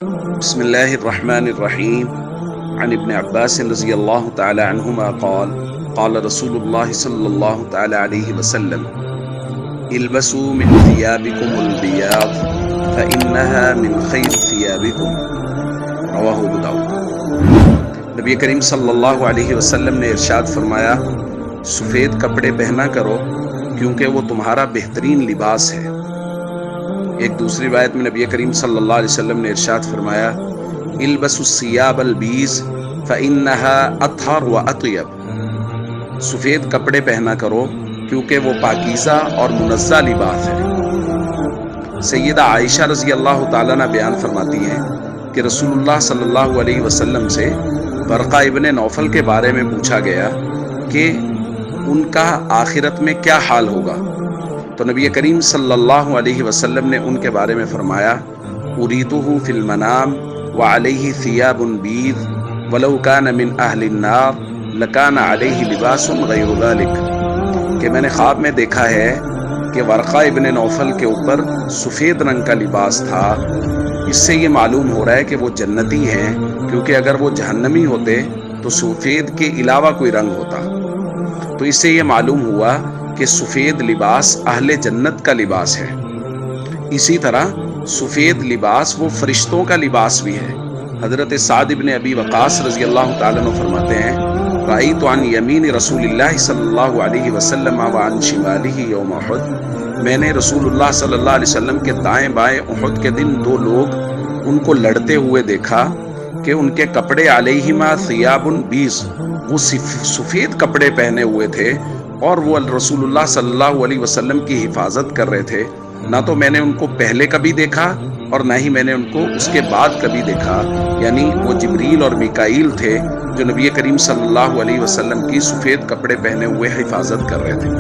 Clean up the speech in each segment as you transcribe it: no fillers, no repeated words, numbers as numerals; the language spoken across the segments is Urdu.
بسم الله الرحمن الرحيم عن ابن عباس رضي الله تعالى عنهما قال قال رسول الله صلى الله تعالى عليه وسلم البسوا من ثيابكم البياض فإنها من خير ثيابكم رواہ ابو داؤد۔ نبی کریم صلی اللہ علیہ وسلم نے ارشاد فرمایا، سفید کپڑے پہنا کرو کیونکہ وہ تمہارا بہترین لباس ہے۔ ایک دوسری روایت میں نبی کریم صلی اللہ علیہ وسلم نے ارشاد فرمایا، البسوا الثياب البیض فإنها اطہر واطیب، سفید کپڑے پہنا کرو کیونکہ وہ پاکیزہ اور منزہ لباس ہے۔ سیدہ عائشہ رضی اللہ تعالیٰ عنہ بیان فرماتی ہیں کہ رسول اللہ صلی اللہ علیہ وسلم سے ورقہ ابن نوفل کے بارے میں پوچھا گیا کہ ان کا آخرت میں کیا حال ہوگا، تو نبی کریم صلی اللہ علیہ وسلم نے ان کے بارے میں فرمایا، اریتہ فی المنام وعلیہ ثیاب بیض ولو کان من اہل النار لکان علیہ لباس غیر ذلک، کہ میں نے خواب میں دیکھا ہے کہ ورقہ ابن نوفل کے اوپر سفید رنگ کا لباس تھا۔ اس سے یہ معلوم ہو رہا ہے کہ وہ جنتی ہیں، کیونکہ اگر وہ جہنمی ہوتے تو سفید کے علاوہ کوئی رنگ ہوتا۔ تو اس سے یہ معلوم ہوا کہ سفید لباس اہل جنت کا لباس ہے۔ اسی طرح سفید لباس وہ فرشتوں کا لباس بھی ہے۔ حضرت سعد بن ابی وقاص رضی اللہ تعالیٰ عنہ فرماتے ہیں، رأیت عن یمین رسول اللہ صلی اللہ علیہ وسلم وعن شمالہ یوم احد، میں نے رسول اللہ صلی اللہ علیہ وسلم کے دائیں بائیں احد کے دن دو لوگ ان کو لڑتے ہوئے دیکھا کہ ان کے کپڑے علیہما ثیاب بیض، وہ سفید کپڑے پہنے ہوئے تھے اور وہ رسول اللہ صلی اللہ علیہ وسلم کی حفاظت کر رہے تھے۔ نہ تو میں نے ان کو پہلے کبھی دیکھا اور نہ ہی میں نے ان کو اس کے بعد کبھی دیکھا، یعنی وہ جبریل اور میکائیل تھے جو نبی کریم صلی اللہ علیہ وسلم کی سفید کپڑے پہنے ہوئے حفاظت کر رہے تھے۔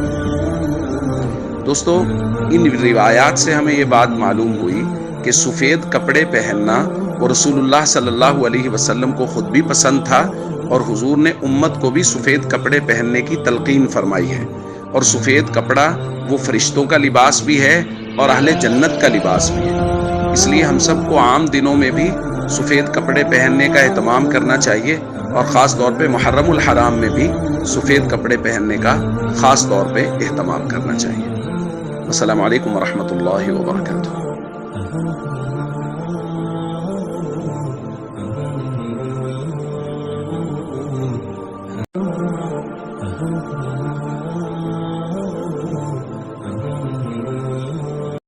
دوستو، ان روایات سے ہمیں یہ بات معلوم ہوئی کہ سفید کپڑے پہننا وہ رسول اللہ صلی اللہ علیہ وسلم کو خود بھی پسند تھا، اور حضور نے امت کو بھی سفید کپڑے پہننے کی تلقین فرمائی ہے۔ اور سفید کپڑا وہ فرشتوں کا لباس بھی ہے اور اہل جنت کا لباس بھی ہے۔ اس لیے ہم سب کو عام دنوں میں بھی سفید کپڑے پہننے کا اہتمام کرنا چاہیے، اور خاص طور پہ محرم الحرام میں بھی سفید کپڑے پہننے کا خاص طور پہ اہتمام کرنا چاہیے۔ السلام علیکم ورحمۃ اللہ وبرکاتہ۔